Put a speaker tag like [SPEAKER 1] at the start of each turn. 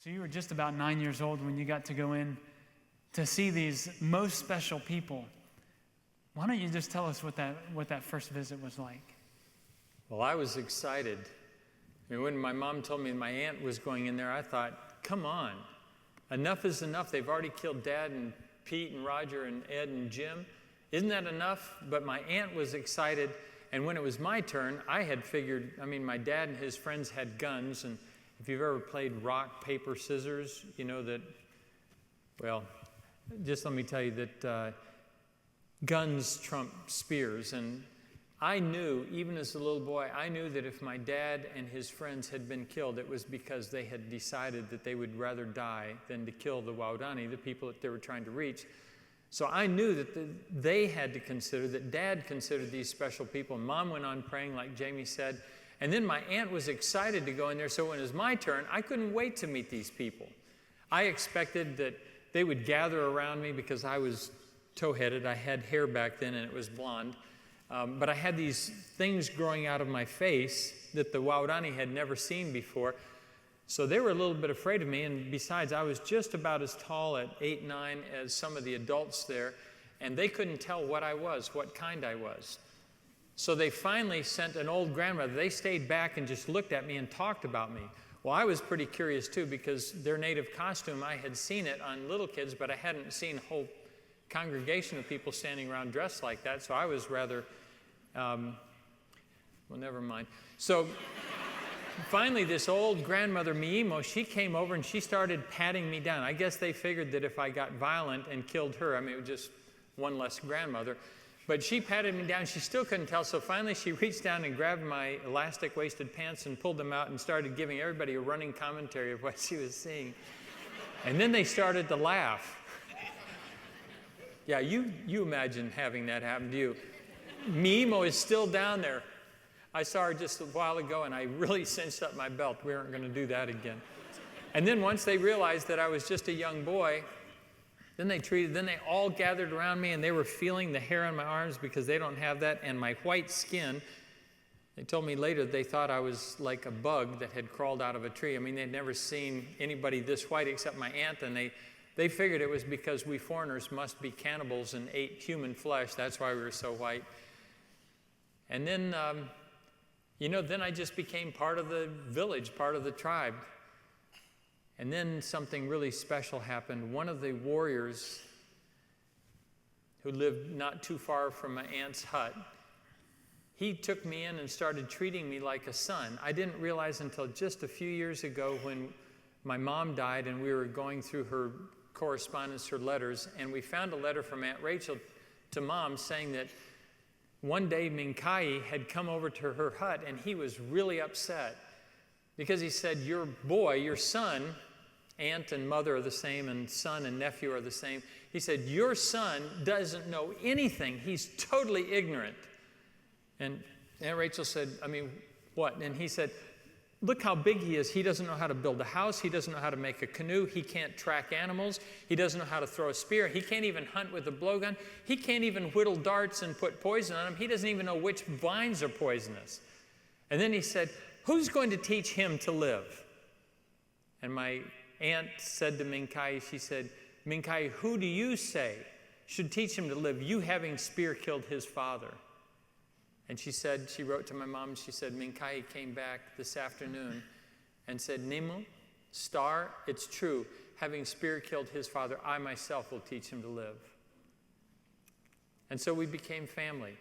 [SPEAKER 1] So you were just about 9 years old when you got to go in to see these most special people. Why don't you just tell us what that first visit was like?
[SPEAKER 2] Well, I was excited. I mean, when my mom told me my aunt was going in there, I thought, come on, enough is enough. They've already killed Dad and Pete and Roger and Ed and Jim. Isn't that enough? But my aunt was excited, and when it was my turn, I had figured, I mean, my dad and his friends had guns, and if you've ever played rock, paper, scissors, you know that, well, just let me tell you that guns trump spears. And I knew, even as a little boy, I knew that if my dad and his friends had been killed, it was because they had decided that they would rather die than to kill the Waodani, the people that they were trying to reach. So I knew that they had to consider, that Dad considered these special people. Mom went on praying, like Jamie said. And then my aunt was excited to go in there, so when it was my turn, I couldn't wait to meet these people. I expected that they would gather around me because I was tow-headed. I had hair back then, and it was blonde. But I had these things growing out of my face that the Waodani had never seen before. So they were a little bit afraid of me, and besides, I was just about as tall at 8, 9 as some of the adults there, and they couldn't tell what I was, what kind I was. So they finally sent an old grandmother. They stayed back and just looked at me and talked about me. Well, I was pretty curious too, because their native costume, I had seen it on little kids, but I hadn't seen a whole congregation of people standing around dressed like that, so I was rather, well, never mind. So finally, this old grandmother, Miimo, she came over and she started patting me down. I guess they figured that if I got violent and killed her, I mean, it was just one less grandmother. But she patted me down. She still couldn't tell, so finally she reached down and grabbed my elastic-waisted pants and pulled them out and started giving everybody a running commentary of what she was seeing. And then they started to laugh. Yeah, you imagine having that happen to you. Miimo is still down there. I saw her just a while ago, and I really cinched up my belt. We aren't going to do that again. And then once they realized that I was just a young boy, then they all gathered around me, and they were feeling the hair on my arms because they don't have that, and my white skin. They told me later they thought I was like a bug that had crawled out of a tree. I mean, they'd never seen anybody this white except my aunt, and they figured it was because we foreigners must be cannibals and ate human flesh. That's why we were so white. And then, then I just became part of the village, part of the tribe. And then something really special happened. One of the warriors who lived not too far from my aunt's hut, he took me in and started treating me like a son. I didn't realize until just a few years ago when my mom died and we were going through her correspondence, her letters, and we found a letter from Aunt Rachel to Mom saying that one day Minkai had come over to her hut and he was really upset because he said, your boy, your son, aunt and mother are the same, and son and nephew are the same. He said, your son doesn't know anything. He's totally ignorant. And Aunt Rachel said, I mean, what? And he said, look how big he is. He doesn't know how to build a house. He doesn't know how to make a canoe. He can't track animals. He doesn't know how to throw a spear. He can't even hunt with a blowgun. He can't even whittle darts and put poison on them. He doesn't even know which vines are poisonous. And then he said, who's going to teach him to live? And my aunt said to Minkai, she said, Minkai, who do you say should teach him to live? You having spear killed his father. And she said, she wrote to my mom, she said, Minkai came back this afternoon and said, Nemo, Star, it's true. Having spear killed his father, I myself will teach him to live. And so we became family.